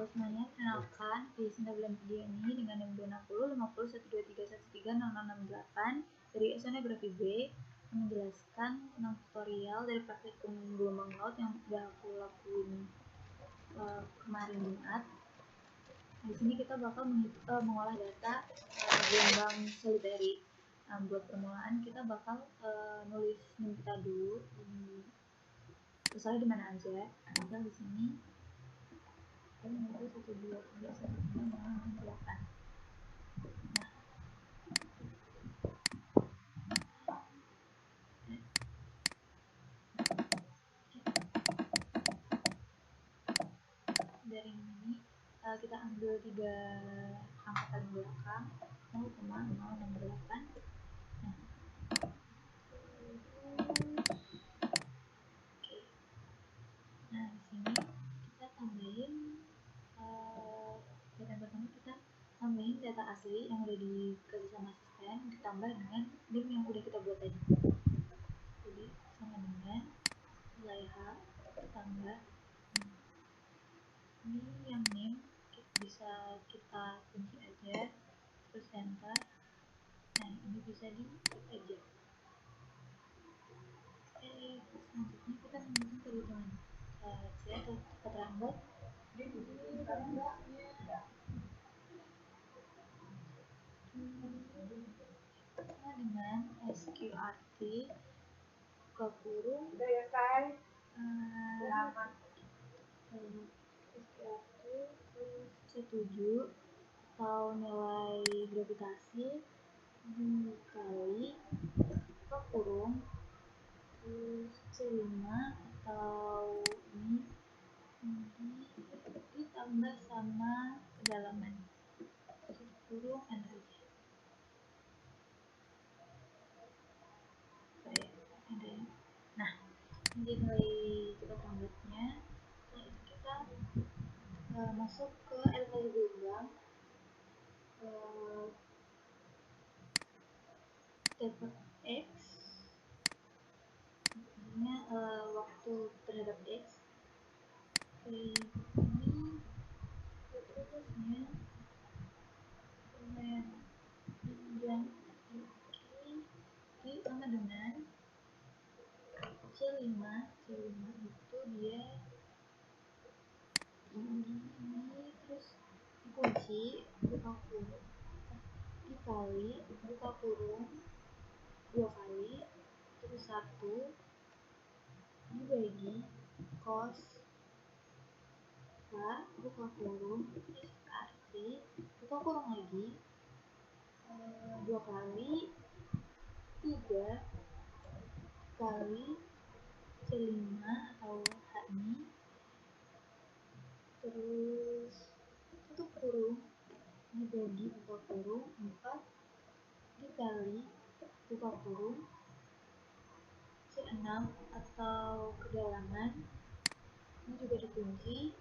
semuanya, perkenalkan di dalam video ini dengan nomor 60 50 12 13 13 0068 dari Oceanografi B menjelaskan tentang tutorial dari praktikum gelombang laut yang udah aku lakuin kemarin Jumat. Di sini kita bakal mengolah data gelombang solitary. Buat permulaan kita bakal nulis NIM kita dulu, terserah di mana aja. Misal di sini ini 123 Nah, dari ini kita ambil 3 angka paling belakang 0,068. Nah, oke. Nah, di sini kita tambahin data pertama, kita tambahin data asli yang udah dikasih sama asisten ditambah dengan NIM yang udah kita buat tadi. Jadi sama dengan nilai H tambah ini yang NIM bisa kita kunci aja, terus enter. Nah, ini bisa di aja. Selanjutnya kita menggunakan perhitungan C atau keterangan dengan SQRT buka kurung C7 atau nilai gravitasi dikali buka kurung terus C5 atau ini ditambah sama kedalaman kurung enter aja. Nah, ini nilai kita tambahnya. Setelah itu kita masuk ke elevasi gelombang, dapat X, artinya waktu terhadap X. Ini terusnya lumayan panjang, ini sama dengan C5 itu dia ini terus dikunci buka kurung dikali buka kurung 2 kali terus 1 dibagi cos K buka kurung arti buka kurung lagi 2 kali 3 kali C5 atau H ini terus tutup kurung dibagi buka kurung 4 dikali buka kurung C6 atau kedalaman ini juga dikunci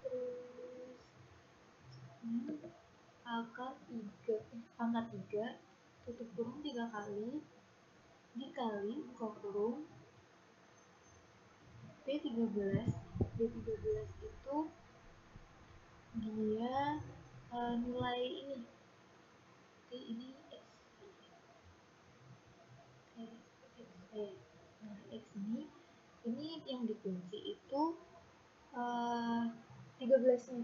terus pangkat 3 tutup kurung 3 kali dikali buka kurung B13 itu dia nilai ini X. Nah, X ini yang dikunci itu 13-nya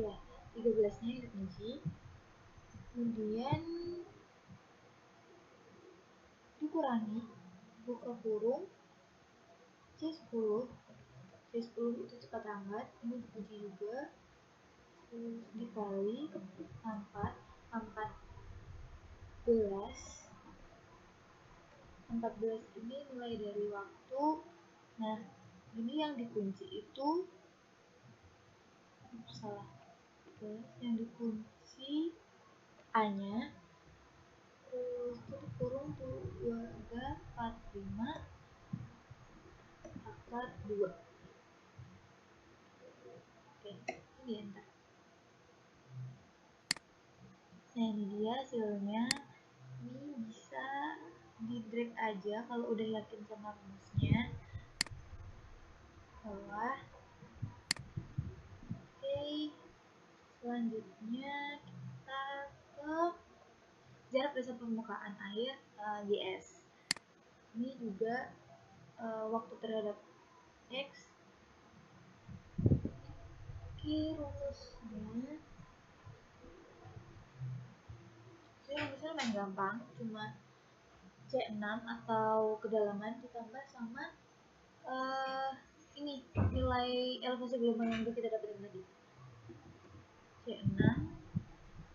ya, 13-nya yang dikunci, kemudian dikurangi buka kurung C10 itu cepat hangat, ini dikunci juga, terus dikali 14 ini mulai dari waktu. Nah, ini yang dikunci itu yang dikunci A-nya, terus tutup kurung 2345 akar 2. Oke, ini enter. Nah, ini dia hasilnya. Ini bisa di drag aja kalau udah yakin sama rumusnya bawah. selanjutnya kita ke jarak dasar permukaan air GS. Ini juga waktu terhadap X. Oke, rumusnya lumayan gampang, cuma C6 atau kedalaman ditambah sama ini nilai elevasi gelombang yang udah kita dapetin tadi. C6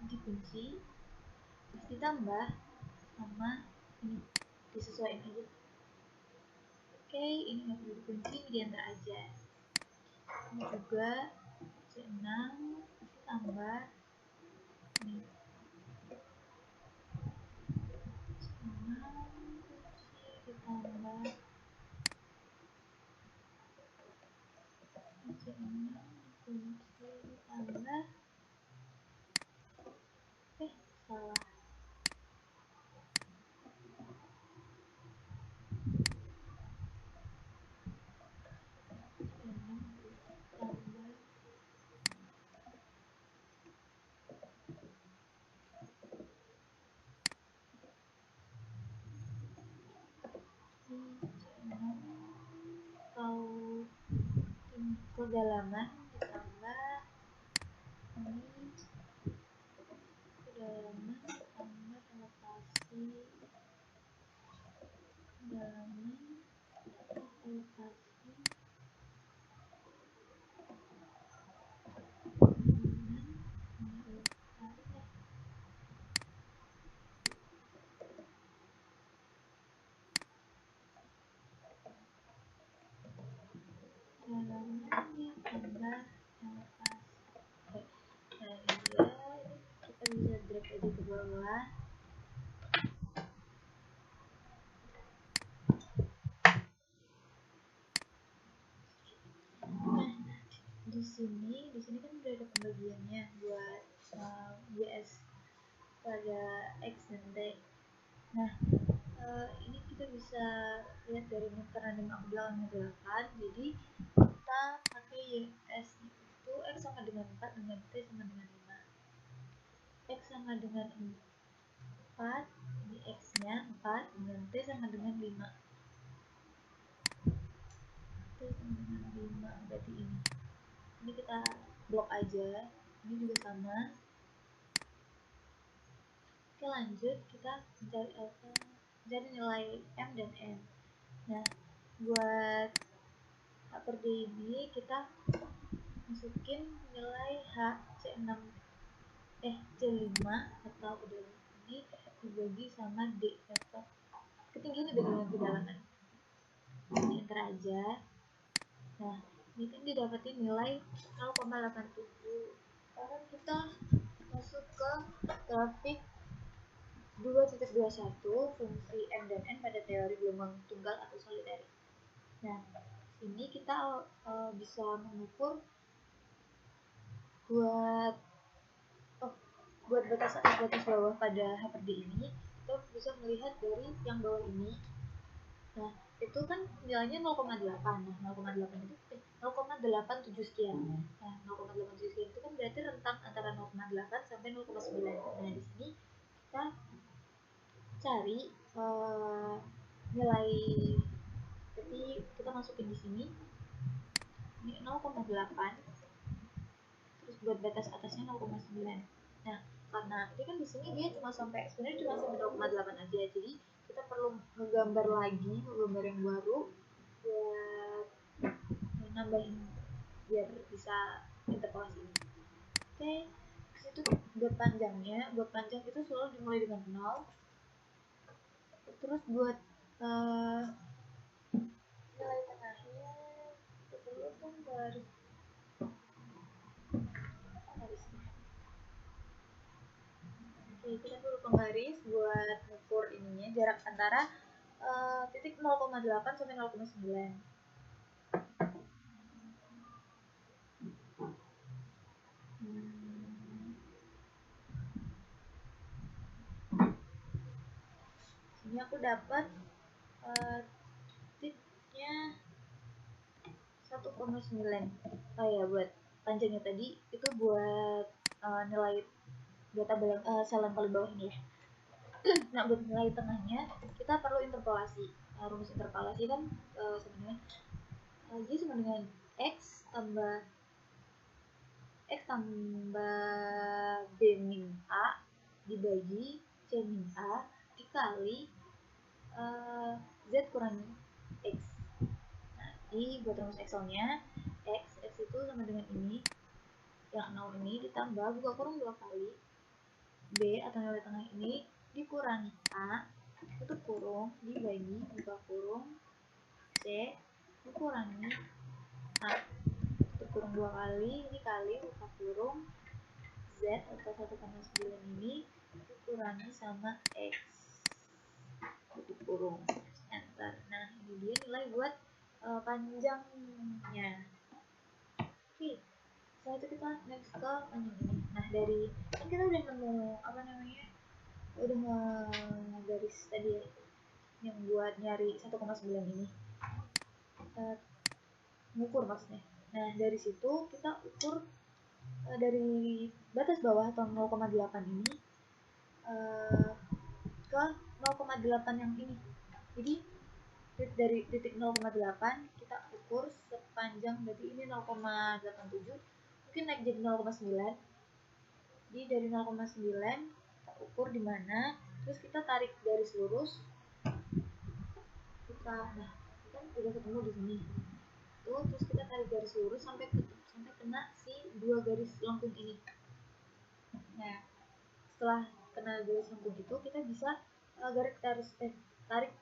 dikunci terus ditambah sama ini, disesuaikan aja. Oke, ini nggak perlu dikunci, diantar aja. Ini juga C6 ditambah ini ditambah C6 kunci ditambah salah atau kedalaman ditambah ini kedalaman tambah elevasi kedalaman elevasi kedalamannya tambah elevasi. Oke, nah ini dia, kita bisa drag aja ke bawah. Di sini kan udah ada pembagiannya buat GS pada X dan T. Nah, ini kita bisa lihat dari karena ini aku bilang 8, jadi kita pakai YS itu X sama dengan 4 dengan T sama dengan 5. X sama dengan 4, ini X nya 4 dengan T sama dengan 5. T sama dengan 5 berarti ini kita blok aja, ini juga sama. Oke, lanjut kita mencari nilai M dan N. Nah, buat H per D ini kita masukin nilai H C6 C5 atau kedalaman ini dibagi sama D atau ketinggian dibagi dengan kedalaman. Ini enter aja. Nah, ini kan didapetin nilai 0,87. Sekarang kita masuk ke grafik 2.21 fungsi M dan N pada teori gelombang tunggal atau solitary. Nah, ini kita bisa mengukur buat batas atas batas bawah pada H per D ini, kita bisa melihat dari yang bawah ini. Nah, itu kan nilainya 0,8. Nah, 0,8 itu 0,87 sekian. Nah, 0,87 sekian itu kan berarti rentang antara 0,8 sampai 0,9. Nah, di sini kita cari nilai, jadi kita masukin di sini ini 0,8, terus buat batas atasnya 0,9. Nah, karena ini kan di sini dia sebenarnya cuma sampai 0,8 aja, jadi kita perlu menggambar yang baru buat nambahin biar bisa interpolasi. Oke, itu buat panjang itu selalu dimulai dengan 0. Terus buat nilai tengahnya itu kan garis. Oke, kita perlu penggaris buat ukur ininya, jarak antara titik 0,8 sampai 0,9. Ini aku dapat titiknya 1,9. Oh ya, buat panjangnya tadi itu buat nilai data sel yang paling bawah ini ya. Nah, buat nilai tengahnya kita perlu interpolasi. Rumus interpolasi kan sebenarnya dia sama dengan x tambah b min a dibagi c min a dikali z kurang x. Nah, ini buat rumus Excelnya x itu sama dengan ini yang 0 ini ditambah buka kurung 2 kali b atau nilai tengah ini dikurangi a tutup kurung dibagi buka kurung c dikurangi a tutup kurung 2 kali dikali buka kurung z atau 1,9 ini dikurangi sama x tutup kurung enter. Nah, ini dia nilai buat panjangnya. Oke, setelah itu kita next ke panjang ini. Nah, dari kan kita udah nemu udah garis tadi ya, yang buat nyari 1,9 ini ngukur maksudnya. Nah, dari situ kita ukur dari batas bawah atau 0,8 ini ke 0,8 yang ini. Jadi dari titik 0,8 kita ukur sepanjang, berarti ini 0,87 mungkin naik jadi 0,9. Jadi dari 0,9 kita ukur di mana, terus kita tarik garis lurus. Nah, kan udah ketemu di sini. Tuh, terus kita tarik garis lurus sampai kena si dua garis lengkung ini. Nah, setelah kena garis lengkung itu kita bisa tarik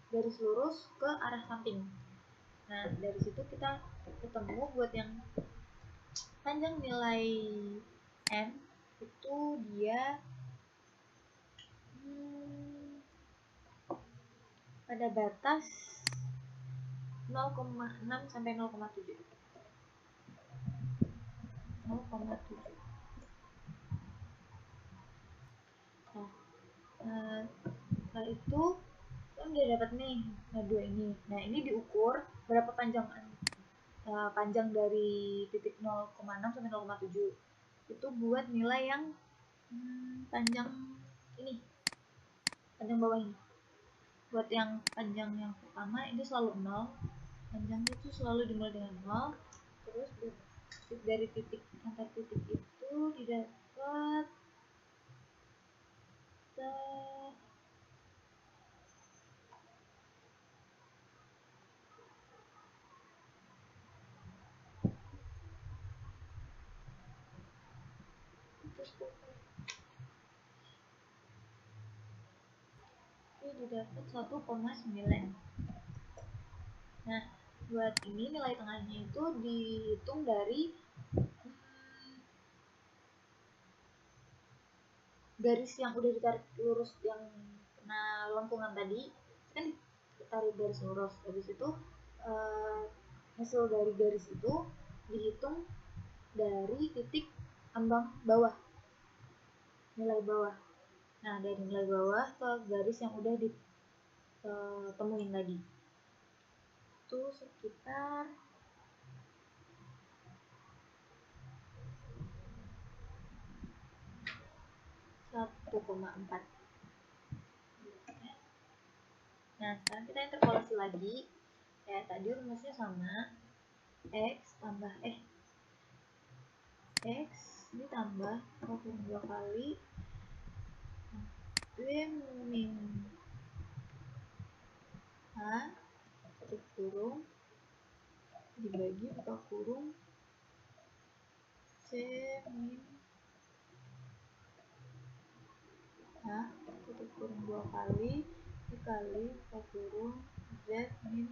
garis lurus ke arah samping. Nah, dari situ kita ketemu buat yang panjang nilai n itu dia pada batas 0,6 sampai 0,7. 0,7. Nah, setelah itu kan udah dapat nih dua ini. Nah, ini diukur berapa panjang dari titik 0,6 sampai 0,7. Itu buat nilai yang panjang ini, panjang bawah ini. Buat yang panjang yang pertama ini selalu 0, panjangnya itu selalu dimulai dengan 0. Terus dari titik antar titik itu didapat didapat 1,9. Nah, buat ini nilai tengahnya itu dihitung dari garis yang udah ditarik lurus yang kena lengkungan tadi, kan ditarik garis lurus. Habis itu hasil dari garis itu dihitung dari titik ambang bawah, nilai bawah. Nah, dari nilai bawah ke garis yang udah ditemuin tadi itu sekitar 1,4. Nah, sekarang kita interpolasi lagi. Kayak tadi rumusnya sama. X tambah X ditambah 22 kali B min A tutup kurung dibagi buka kurung C min A tutup kurung 2 kali dikali buka kurung Z min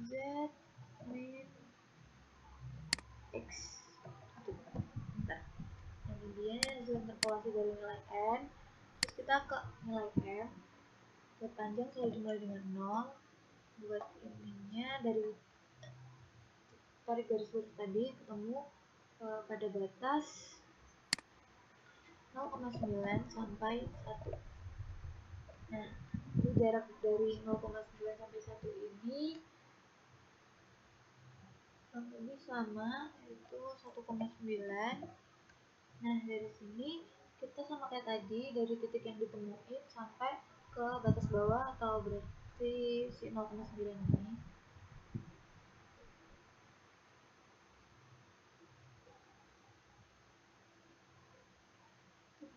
Z min X. Bentar. Jadi dia hasil interpolasi dari nilai N. Terus kita ke nilai M. Buat panjang selalu dimulai dengan 0. Buat ininya dari tarik garis lurus tadi ketemu pada batas 0,9 sampai 1. Nah, Jadi jarak dari 0,9 sampai 1 ini kurang lebih sama, yaitu 1,9. Nah, dari sini kita sama kayak tadi, dari titik yang ditemuin sampai ke batas bawah, atau berarti si 0,9 ini.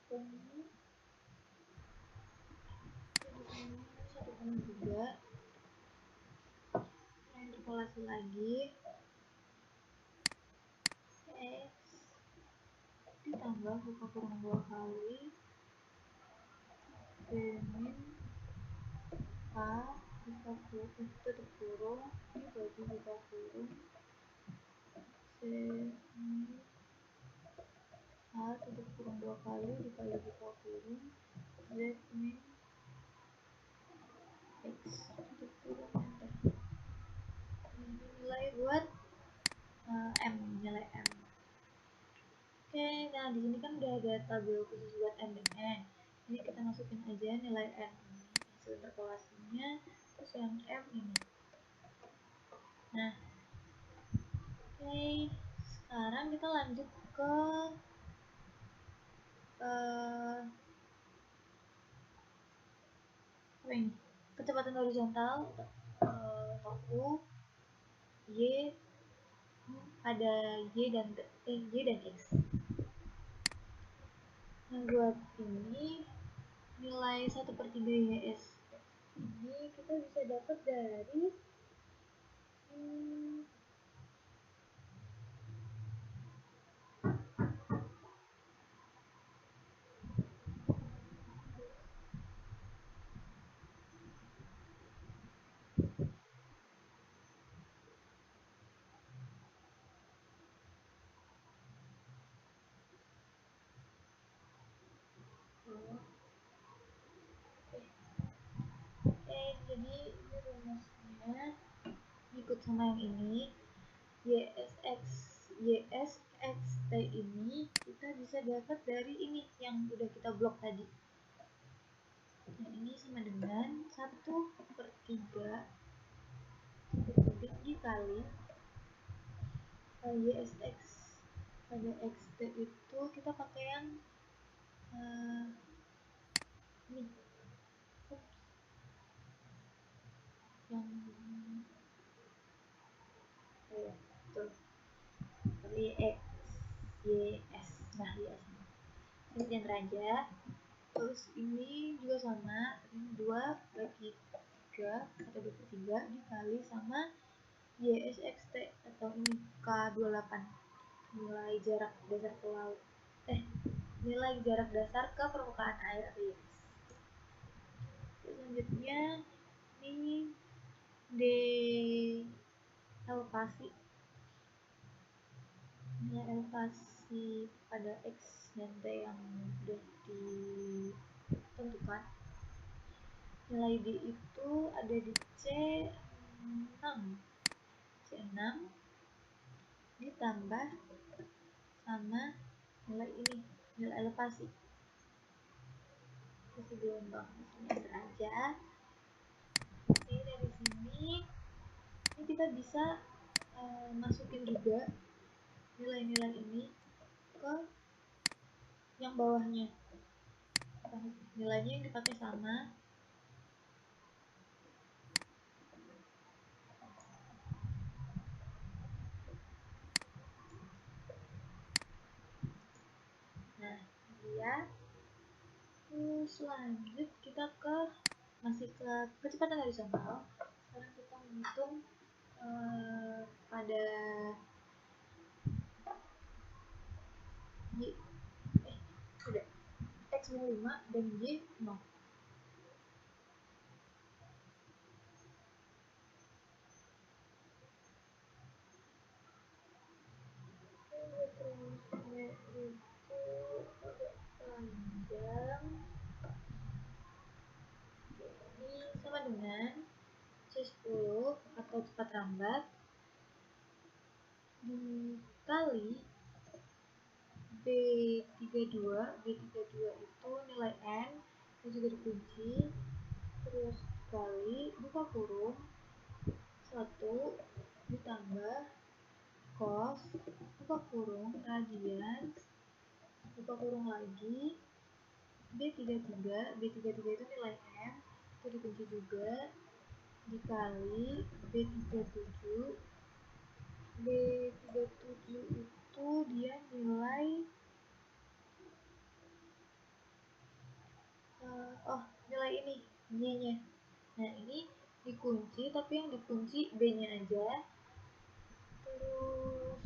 Ini 1,3. Nah, interpolasi lagi, X ditambah buka kurung 2 kali B min A buka kurung tutup kurung dibagi buka kurung C min A tutup kurung 2 kali dikali buka kurung Z min X tutup kurung enter. Ini nilai buat M, nilai M. Oke, nah di sini kan udah ada tabel khusus buat M dan N. Jadi kita masukin aja nilai N ini, hasil interpolasinya, terus yang M ini. Nah, oke, sekarang kita lanjut ke apa ini? Kecepatan horizontal atau U, Y, ada Y dan X. Nah, buat ini nilai 1/3 YS ini kita bisa dapat dari jadi ini rumusnya ikut sama yang ini. YSXT ini kita bisa dapat dari ini yang udah kita blok tadi. Nah, ini sama dengan 1/3 dikali YSX pada XT itu kita pakai yang ini, yang tuh YX YS, nah YS ini enter aja. Terus ini juga sama, ini 2/3 atau 2/3 dikali sama YSXT atau ini K28, nilai jarak dasar ke laut, nilai jarak dasar ke permukaan air atau YS. Selanjutnya ini D elevasi, nilai elevasi pada X dan T yang sudah ditentukan. Nilai D itu ada di C6 ditambah sama nilai ini, nilai elevasi gelombang. Enter aja. Oke, dari sini ini kita bisa masukin juga nilai-nilai ini ke yang bawahnya. Nilainya yang dipakai sama. Nah, dia terus lanjut kita masih ke kecepatan horizontal. Sekarang kita menghitung pada sudah X min 5 dan Y 0. Terusnya itu agak panjang. Ini sama dengan C10 atau cepat rambat dikali B32 itu nilai N yang juga dikunci, terus kali buka kurung 1 ditambah cos buka kurung radians buka kurung lagi B33 itu nilai M itu dikunci juga dikali B37 itu dia nilai nilai ini Y nya. Nah ini dikunci tapi yang dikunci B nya aja, terus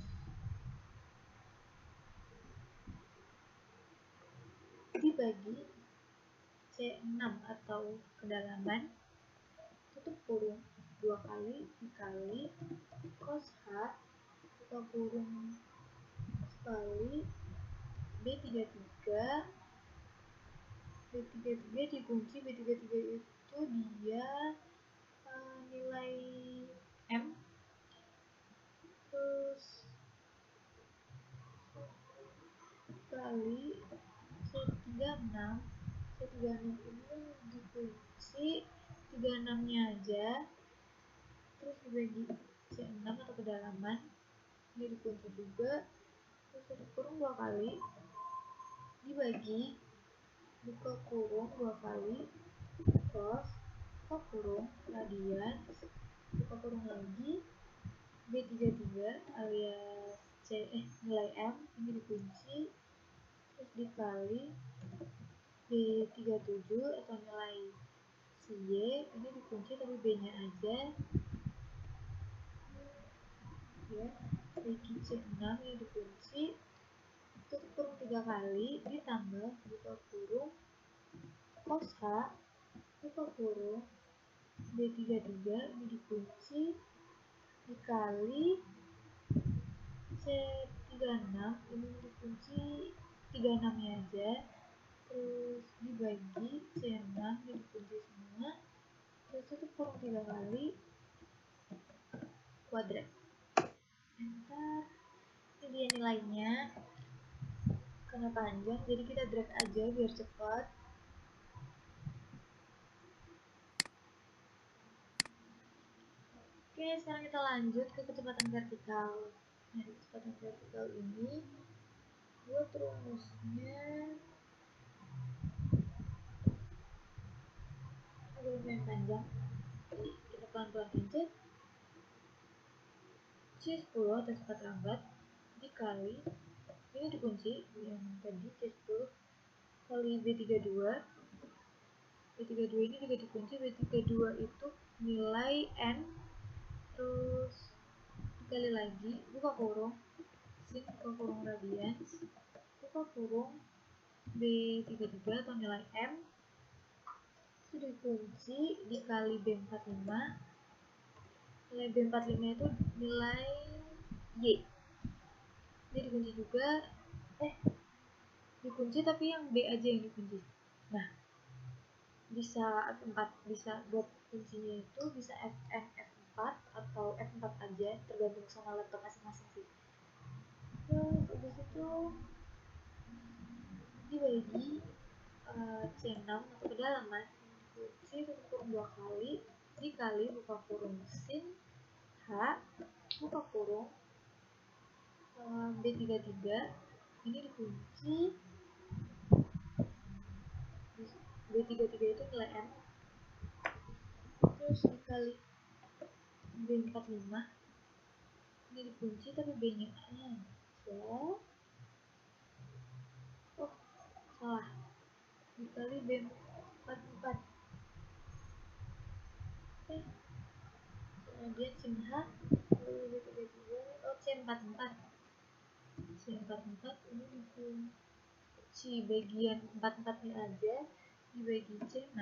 dibagi C6 atau kedalaman tutup kurung 2 kali dikali cos H buka kurung sekali B33 dikunci B33 itu dia nilai M, terus kali C36 ini dikunci 36 nya aja, terus dibagi C6 atau kedalaman ini dikunci juga, terus tutup kurung 2 kali dibagi buka kurung 2 kali cos buka kurung radians buka kurung lagi B33 alias nilai M ini dikunci, terus dikali B37 atau nilai si Y ini dikunci tapi B nya aja ya, bagi C6 ini dikunci, tutup kurung 3 kali ditambah buka kurung cos H buka kurung B33 ini dikunci dikali C36 ini dikunci 36 nya aja, terus dibagi C6 ini dikunci semua, terus tutup kurung 3 kali kuadrat. Ntar ini dia nilainya, karena panjang jadi kita drag aja biar cepat. Oke, sekarang kita lanjut ke kecepatan vertikal. Nah, di kecepatan vertikal ini buat rumusnya lumayan panjang, jadi kita pelan-pelan aja. C10 atau cepat lambat dikali ini dikunci yang tadi C10 kali B32 ini juga dikunci, B32 itu nilai N, terus dikali lagi buka kurung sin buka kurung radians buka kurung B33 atau nilai M itu dikunci dikali B45, nilai B45 itu nilai Y ini dikunci juga, dikunci tapi yang B aja yang dikunci. Nah, bisa F4, bisa buat kuncinya itu bisa FN F4 atau F4 aja, tergantung sama laptop masing-masing sih. Terus habis itu dibagi C6 atau kedalaman dikunci tutup kurung 2 kali dikali buka kurung sin H buka kurung B33 ini dikunci B33 itu nilai M, terus dikali B45 ini dikunci tapi B nya aja, salah, dikali B44 kemudian sin H B33 C44 ini dikunci bagian 44 nya aja dibagi C6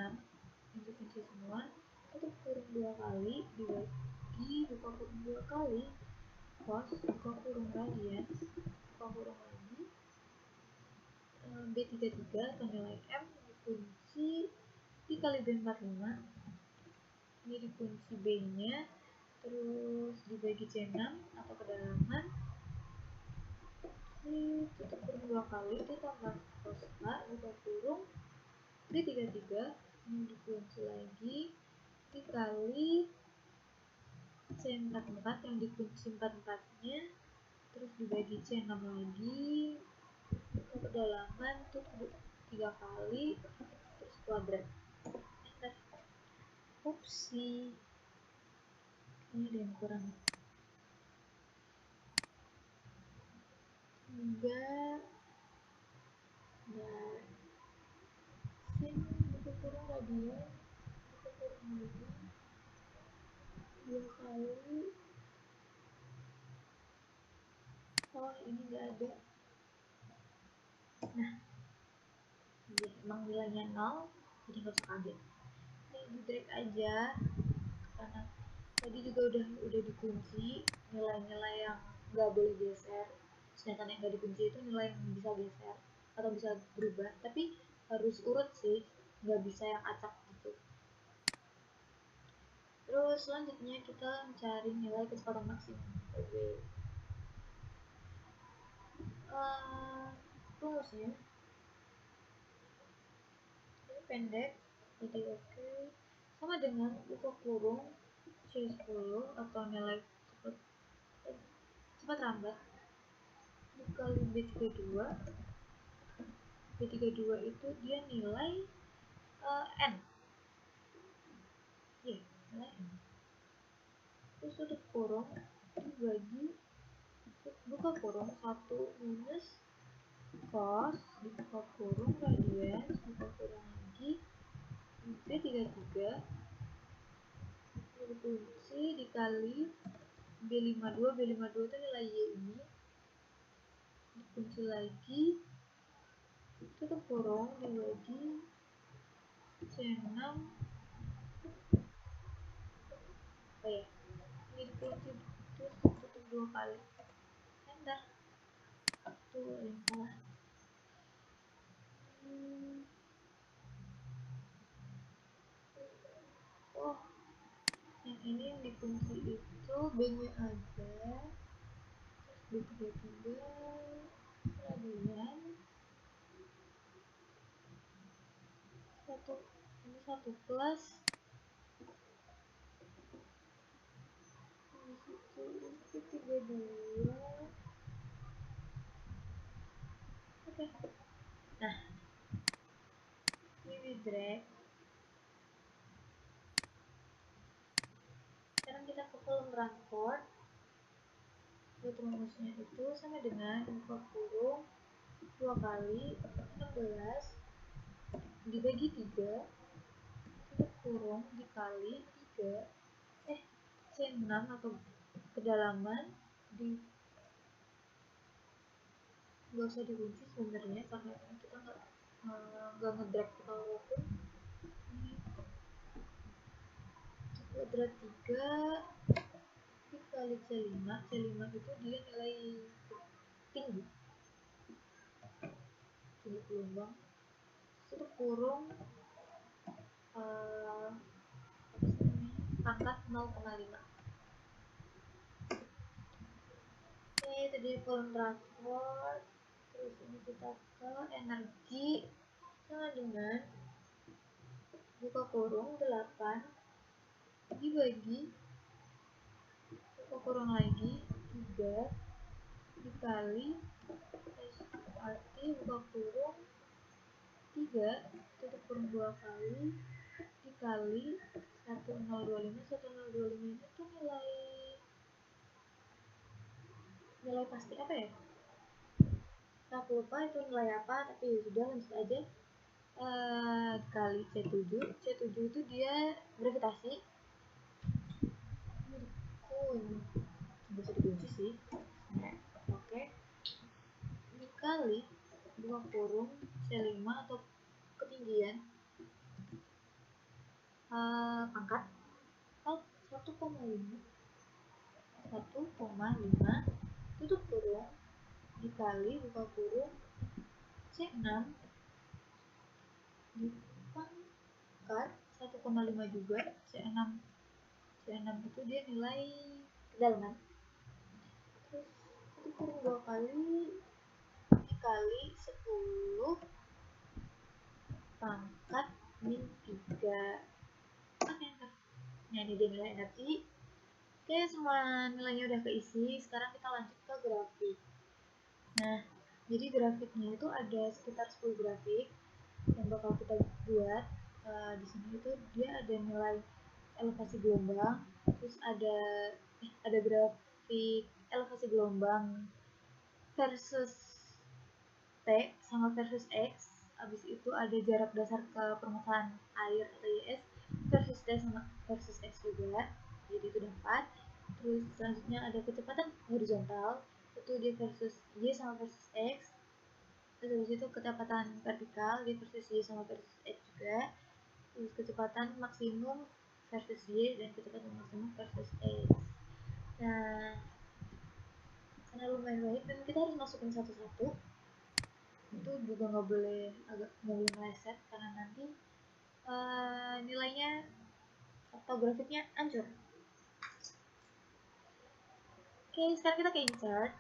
ini dikunci semua, tutup kurung 2 kali dibagi buka kurung 2 kali cos buka kurung radians buka kurung lagi B33 atau nilai M dikunci dikali B45 ini dikunci B nya, terus dibagi C6 atau kedalaman ini tutup kurung 2 kali ditambah cos H buka kurung B33 ini dikunci lagi dikali C44 yang dikunci 44-nya, terus dibagi C6 lagi ke kedalaman tuh 3 kali, terus kuadrat. Enter. Upsi, ini ada yang kurang. Enggak, sin buku kurang radian, buku kurang lagi 2 kali. Oh, ini enggak ada. Nah, ya, emang nilainya 0, jadi nggak usah kaget. Ini di drag aja, karena tadi juga udah dikunci nilai-nilai yang nggak boleh geser, sedangkan yang nggak dikunci itu nilai yang bisa geser atau bisa berubah, tapi harus urut sih, nggak bisa yang acak gitu. Terus selanjutnya kita mencari nilai kecepatan maksimum V. Rumusnya ini pendek, jadi oke, sama dengan buka kurung C10 atau nilai cepat rambat dikali B32. B32 itu dia nilai N, ya, nilai N. Terus tutup kurung dibagi buka kurung 1 minus cos dibuka kurung radian buka kurung lagi B33 dikunci dikali B52 itu nilai Y ini, dikunci lagi tutup kurung dibagi C6. Oh ya, ini dikunci terus tutup 2 kali. Enter. Tuh yang salah. Oh, yang ini yang dikunci itu B-nya aja, B33 radian ini 1 plus itu 32. Oke. Nah, ini drag. Sekarang kita ke kolom transport. Buat rumusnya itu sama dengan buka kurung 2 kali 16 dibagi 3 tutup kurung dikali 3 C6 atau kedalaman di nggak usah dikunci sebenarnya karena kita nggak ngedrag apapun. Ini kuadrat 3 dikali C5 itu dia nilai tinggi gelombang, itu kurung pangkat 0,5. Oke, tadi kolom transport. Terus ini kita ke energi sama dengan buka kurung 8 dibagi buka kurung lagi 3 dikali arti buka kurung 3 tutup kurung 2 kali dikali 1025 ini tuh nilai pasti apa ya, aku lupa itu nilai apa, tapi ya sudah lanjut aja. Kali C7 itu dia gravitasi, bisa dikunci sih. Oke, dikali dua kurung C5 atau ketinggian pangkat 1,5 tutup kurung dikali buka kurung C6 di pangkat 1,5 juga. C6 itu dia nilai kedalaman, terus tutup kurung 2 kali dikali 10 pangkat min 3. Oke, nah ini dia nilai energi. Oke, semua nilainya udah keisi. Sekarang kita lanjut ke grafik. Nah, jadi grafiknya itu ada sekitar 10 grafik yang bakal kita buat. Di sini itu dia ada nilai elevasi gelombang, terus ada grafik elevasi gelombang versus T sama versus X. Habis itu ada jarak dasar ke permukaan air atau YS versus T sama versus X juga. Jadi itu dapat. Terus selanjutnya ada kecepatan horizontal, itu dia versus Y sama versus X. Terus habis itu kecepatan vertikal dia versus Y sama versus X juga. Terus kecepatan maksimum versus Y dan kecepatan maksimum versus X. Nah, karena lumayan baik dan kita harus masukin satu-satu, itu juga nggak boleh meleset karena nanti nilainya atau grafiknya hancur. Oke, sekarang kita ke insert.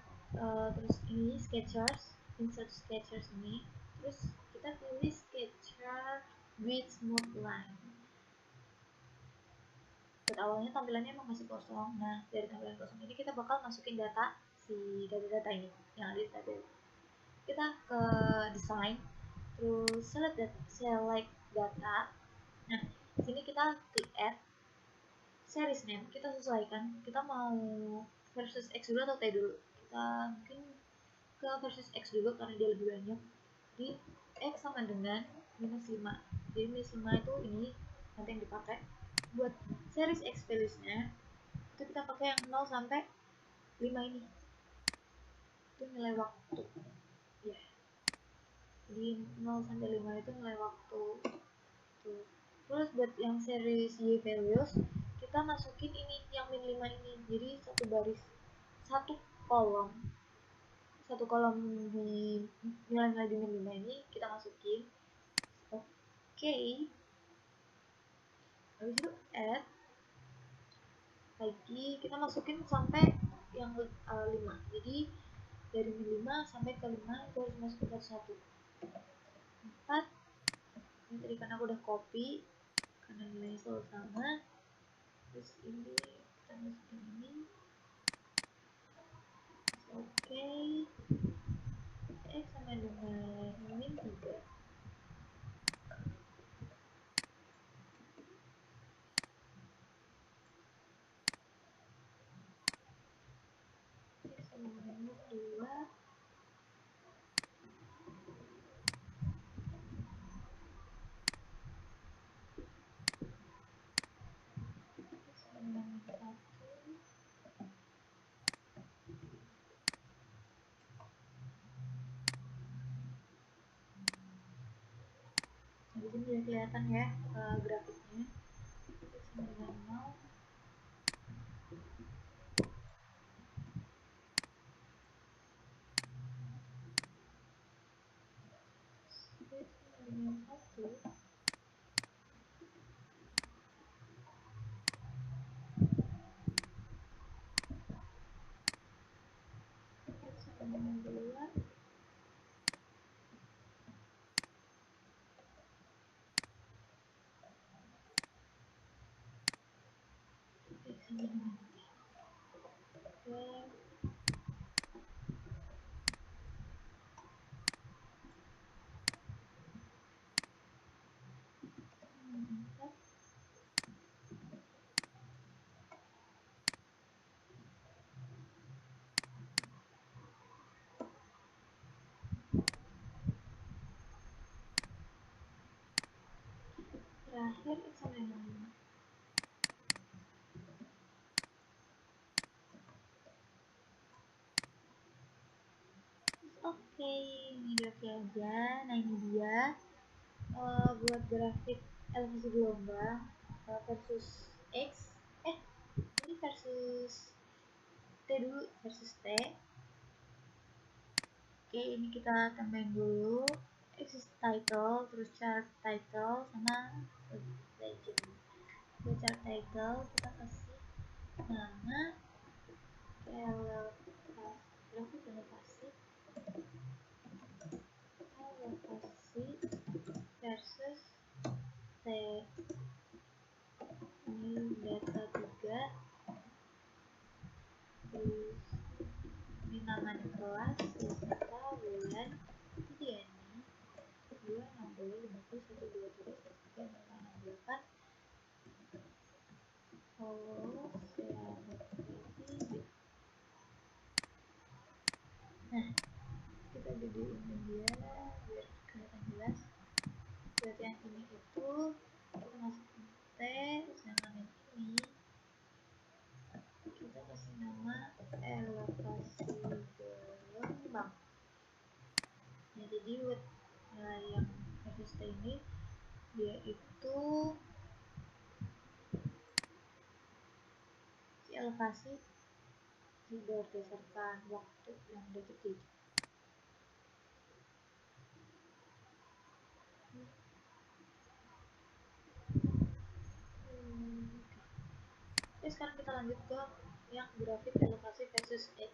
Terus ini sketchers, insert sketchers ini. Terus kita pilih sketcher with smooth line. Buat awalnya tampilannya emang masih kosong. Nah, dari tampilan kosong ini kita bakal masukin data-data ini yang ada di tabel. Kita ke design, terus select data. Nah, di sini kita klik add series name, kita sesuaikan. Kita mau versus X dulu atau T dulu? Kita mungkin ke versus X dulu karena dia lebih banyak. Jadi X sama dengan minus 5. Jadi minus 5 itu ini nanti yang dipakai. Buat series X values-nya itu kita pakai yang 0 sampai 5 ini. Itu nilai waktu. Ya. Jadi 0 sampai 5 itu nilai waktu. Tuh. Terus buat yang series Y values kita masukin ini yang min 5 ini, jadi satu kolom di nilai-nilai di min 5 ini kita masukin. Oke, habis itu add lagi kita masukin sampai yang 5, jadi dari min 5 sampai ke 5 itu harus masukin satu-satu. 4, ini tadi karena aku udah copy karena nilainya selalu sama. Terus ini kita masukin ini. Oke, X sama dengan min 3. X sama dengan min 2. X sama dengan min 1. Nah, di sini udah kelihatan ya grafiknya. X sama dengan 0. X sama dengan 1. X sama dengan 2. X sama dengan 3. Terakhir X sama dengan 5. Oke, ini udah oke aja. Nah ini dia buat grafik elevasi gelombang versus X. Ini versus T dulu, versus T. Oke, ini kita tambahin dulu axis title, terus chart title sama legend. Buat chart title kita kasih nama grafik elevasi versus 1 2 3 4 5 6 8 follow share. Nah, kita gedein dia biar kelihatan jelas. Buat yang ini itu kita masukin T, sedangkan yang ini kita kasih nama elevasi gelombang. Ya, jadi buat nilai yang FST ini dia itu si elevasi berdasarkan waktu yang detik. Oke, sekarang kita lanjut ke yang grafik elevasi versus X.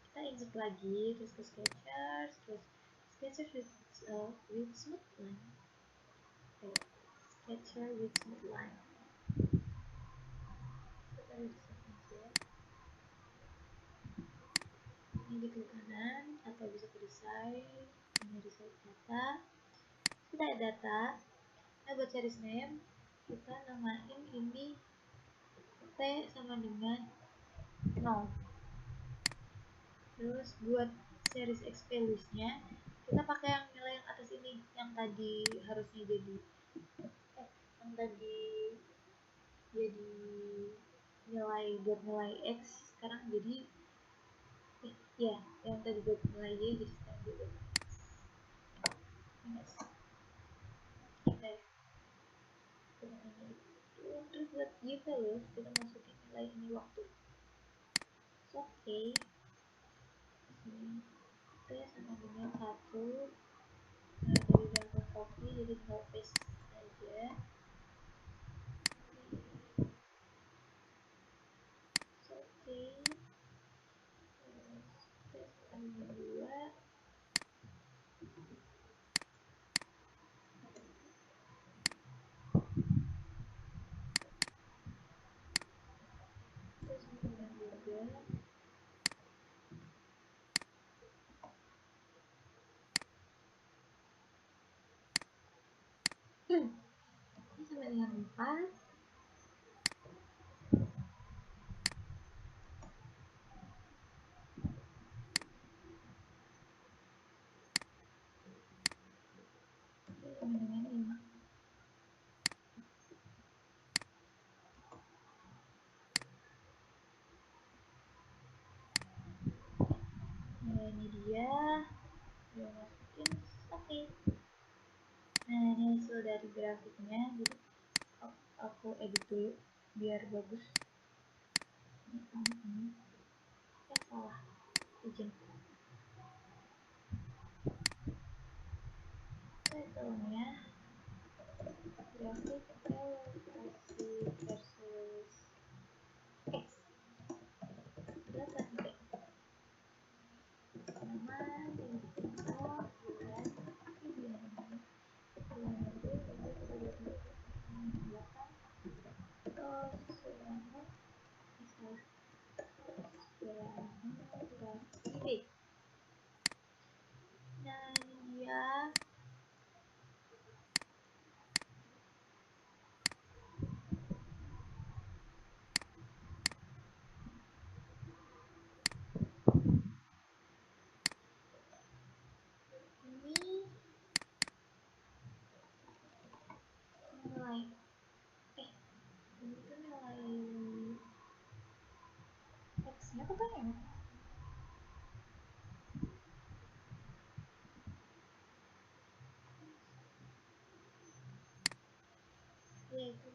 Kita insert lagi, terus ke Sketchers, terus Sketchers with smooth line. Sketcher with smooth line. Kita bisa aja. Ini di klik kanan atau bisa ke design. Ini reset data. Kita ada data. Nah, buat series name kita namain ini T sama dengan 0. Terus buat series XP listnya kita pakai yang nilai yang atas ini, yang tadi harusnya jadi yang tadi jadi nilai buat nilai X sekarang jadi ya yang tadi buat nilai Y jadi sekarang jadi minus. Oke, terus buat Y value kita masukin nilai ini waktu. Oke, T sama dengan 1. Nah, jadi udah aku copy, jadi tinggal paste aja. Oke, terus T sama dengan 2. Terus dengan 3. Ini sama dengan 4. Sama dengan 5. Nah, ini dia udah masukin. Oke. Nah, ini hasil dari grafiknya. Jadi aku edit dulu biar bagus. Ini salah, izin. Title-nya grafik elevasi versus X. Data titik. Nama ini bulan nah ini dia ini nilai ini tuh nilai X nya apa kan ya? Ya itu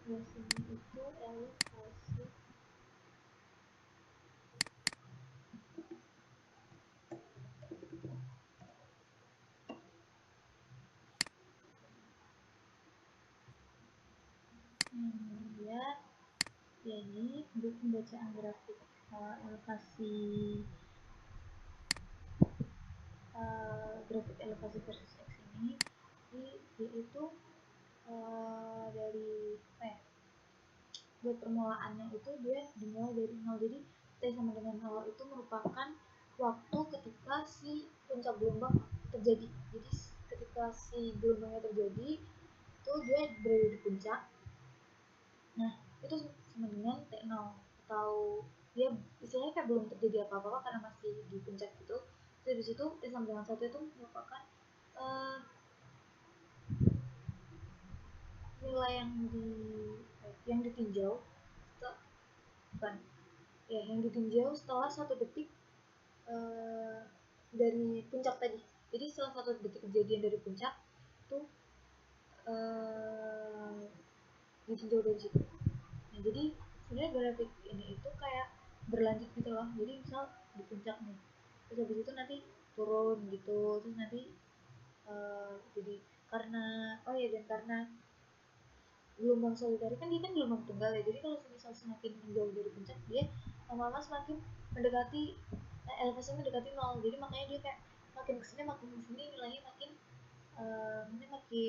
elevasi itu elevasi dia jadi untuk pembacaan grafik elevasi grafik elevasi versus X ini dia itu dari buat permulaannya itu dia dimulai dari nol. Jadi T sama dengan nol itu merupakan waktu ketika si puncak gelombang terjadi. Jadi ketika si gelombangnya terjadi itu dia berada di puncak. Nah itu sama dengan T0, atau dia istilahnya kayak belum terjadi apa-apa karena masih di puncak gitu. Terus di situ T sama dengan 1 itu merupakan nilai yang ditinjau bukan ya, yang ditinjau setelah 1 detik dari puncak tadi. Jadi setelah 1 detik kejadian dari puncak itu ditinjau dari situ. Nah jadi sebenarnya grafik ini itu kayak berlanjut gitu loh. Jadi misal di puncak nih, terus habis itu nanti turun gitu, terus nanti jadi karena dan karena gelombang solitary kan dia kan gelombang tunggal ya, jadi kalau misal semakin menjauh dari puncak dia lama-lama semakin mendekati elevasinya mendekati nol. Jadi makanya dia kayak makin kesini nilainya makin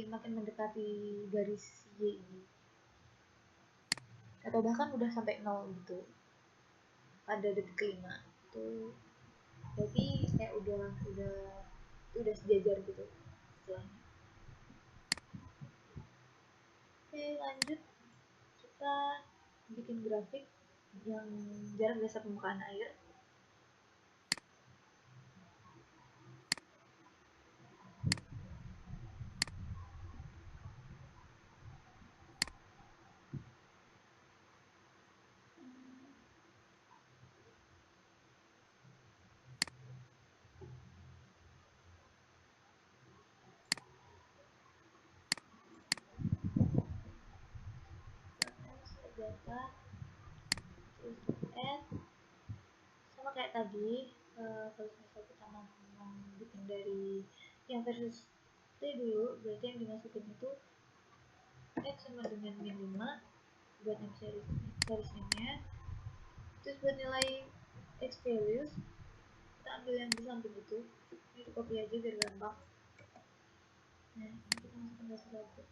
makin mendekati garis Y ini, atau bahkan udah sampai nol gitu pada detik kelima. Itu berarti kayak udah sejajar gitu istilahnya. Oke, lanjut kita bikin grafik yang jarak dasar permukaan air. Data terus add sama kayak tadi. Kalau misal kita mau bikin dari yang versus T dulu, berarti yang dimasukin itu X sama dengan min 5 buat yang series nya. Terus buat nilai X values kita ambil yang di samping itu, ini di copy aja biar gampang. Nah ini kita masukkan satu-satu.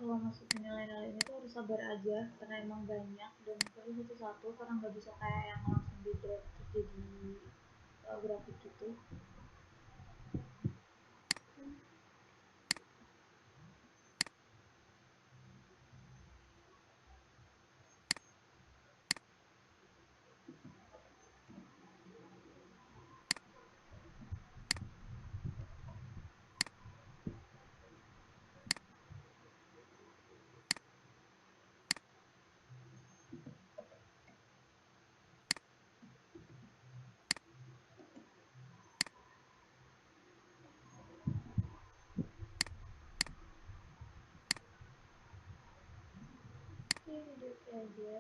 Kalau masukin nilai-nilai ini tuh harus sabar aja karena emang banyak dan perlu satu-satu karena nggak bisa kayak yang langsung di drag terus jadi grafik gitu. video aja.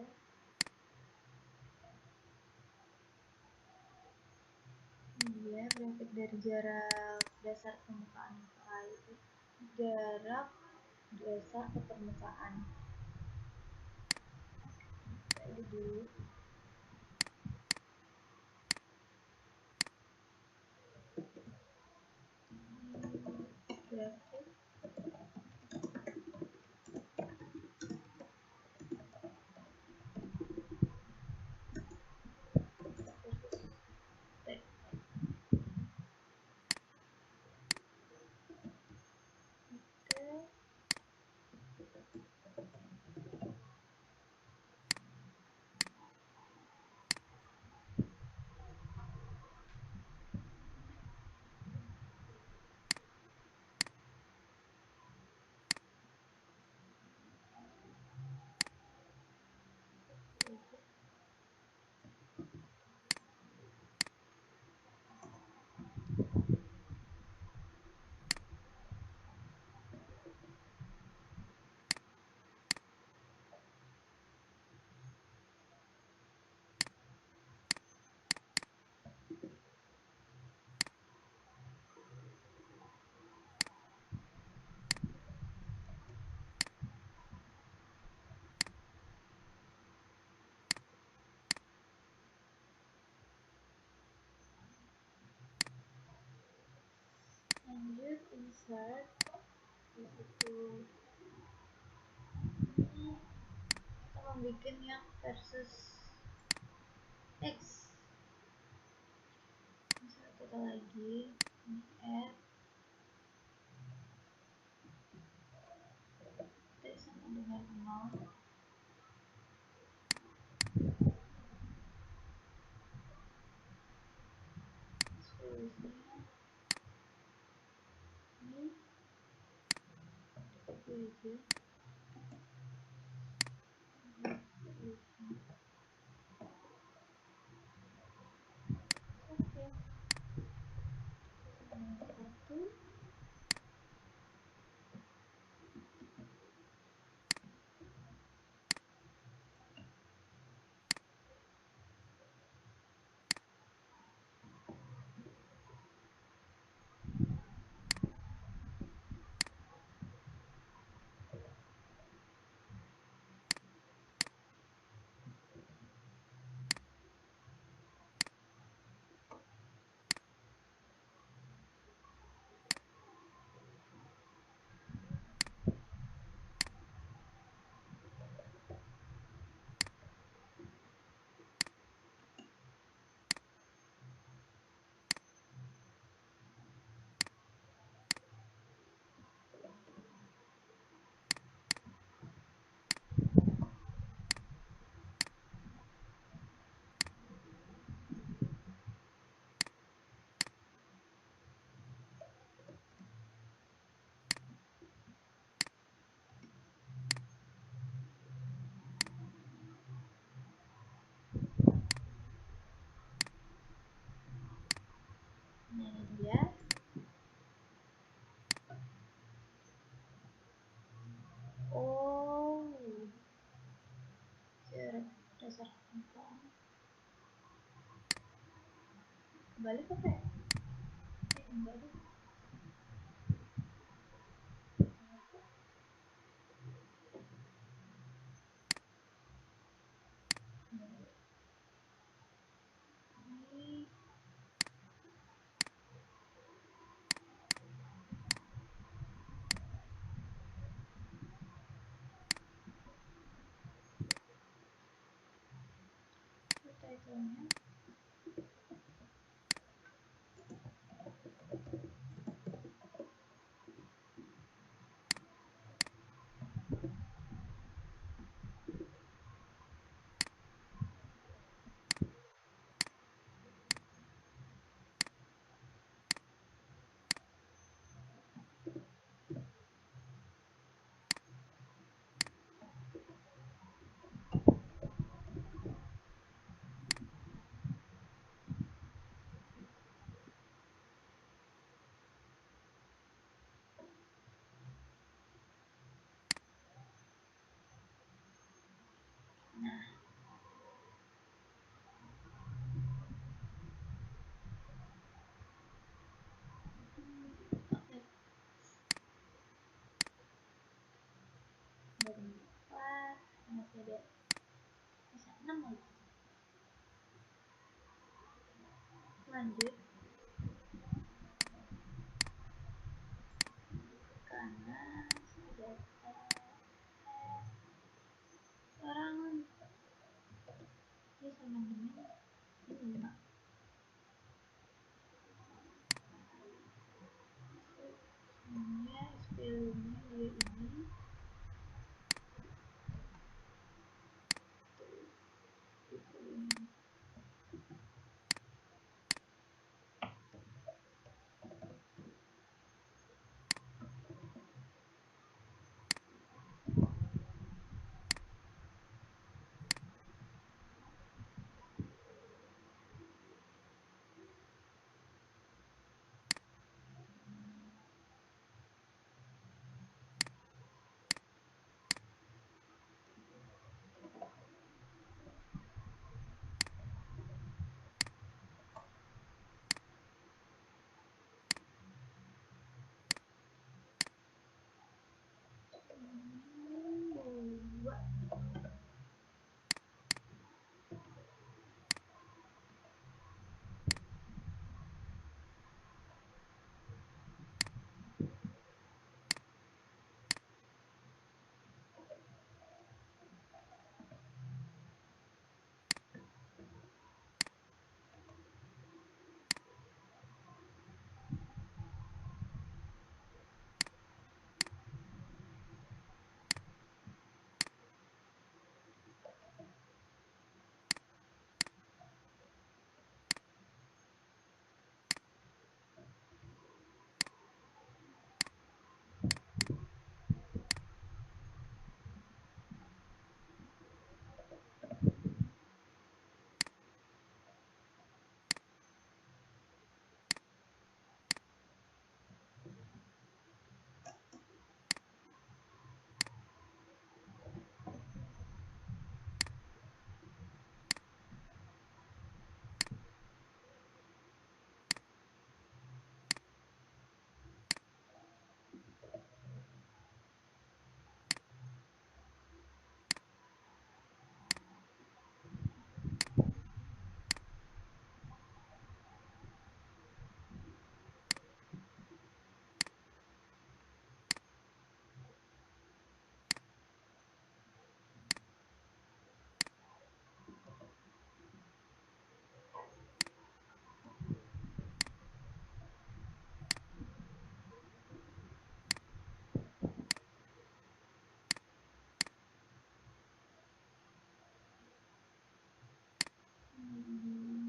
Iya, grafik dari jarak dasar permukaan ke air, jarak dasar ke permukaan. Jadi dulu grafik versus teks. Oke. Lanjut insert di situ. Ini kita membuat yang versus X. Insert kita lagi, ini add T sama dengan 0. Seterusnya ini aja. Oke, satu. Nah, ini dia. Oh, jarak dasar permukaan. Balik apa ya? Enggak deh. Ini title-nya. kanan lagi. Lanjut kanan sudah sekarang ini sama dengan ini 5. Sebenarnya SPL-nya dia ini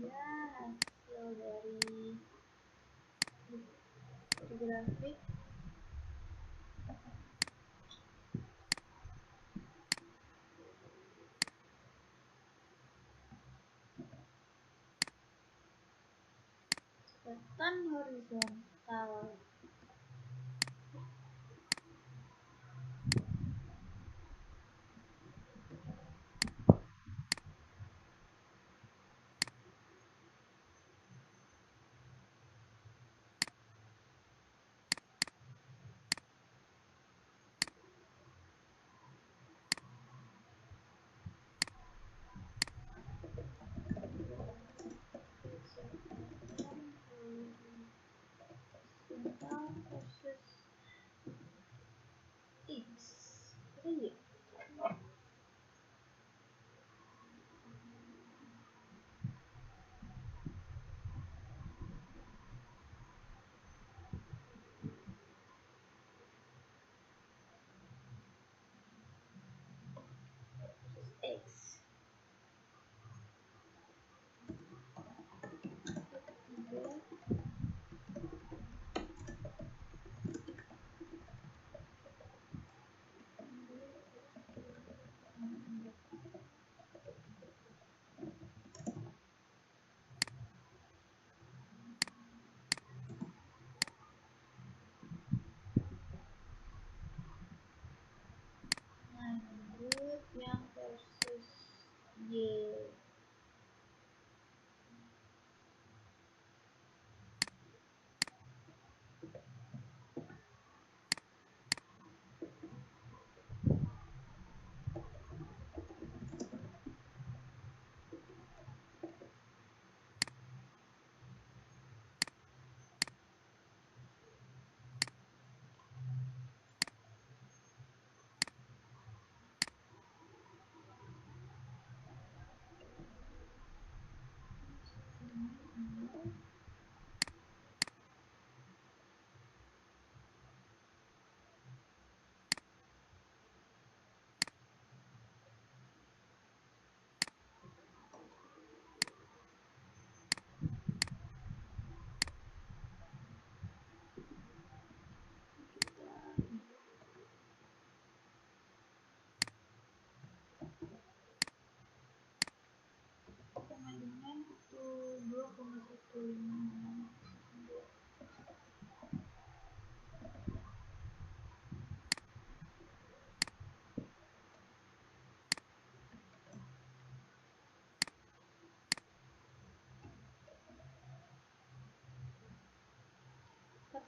dia hasil dari grafik cepetan horizontal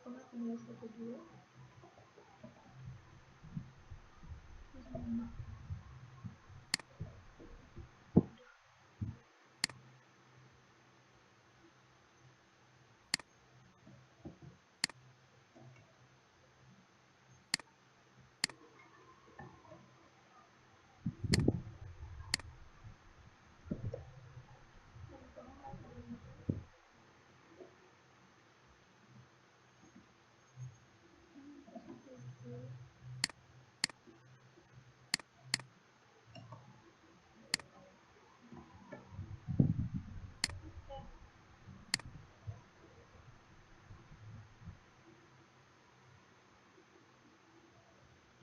0,912.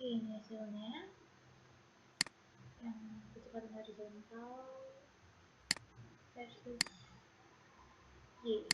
Ini hasilnya yang kecepatan horizontal versus Y.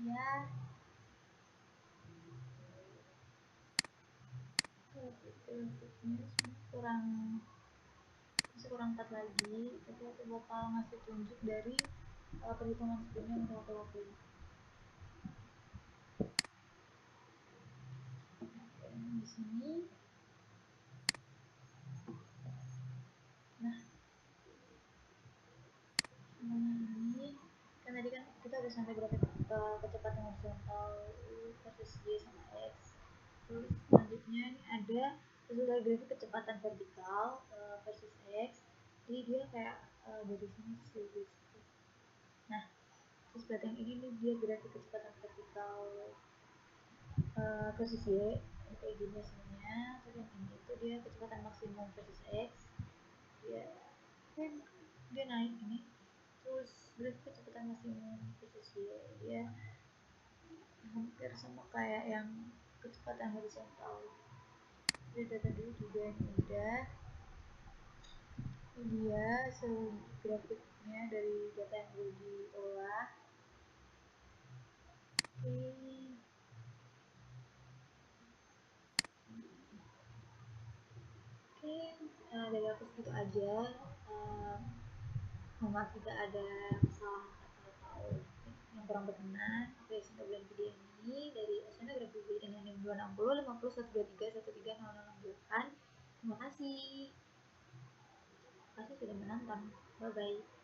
Dia grafiknya kurang masih kurang 4 lagi, tapi aku bakal ngasih tunjuk dari perhitungan sebelumnya yang udah aku lakuin. Di sini, nah semuanya ini kan tadi kan kita udah sampai grafik kecepatan horizontal versus Y sama X. Terus selanjutnya ini ada sesudah grafik kecepatan vertikal versus X, jadi dia kayak dari sini seperti itu. Nah, terus berarti yang ini nih dia grafik kecepatan vertikal versus Y kayak gini hasilnya. Terus yang ini itu dia kecepatan maksimum versus X, dia kan dia naik ini. Terus grafik kecepatan maksimum versus Y dia hampir sama kayak yang kecepatan horizontal. Jadi data dulu juga ini udah. Ini dia grafiknya dari data yang udah diolah. Oke, dari aku segitu aja. Maaf jika ada kesalahan kata atau yang kurang berkenan. Oke, semoga video ini dari Oceanografi B dengan NIM 260 50 123 13 0068. Terima kasih. Terima kasih sudah menonton. Bye bye.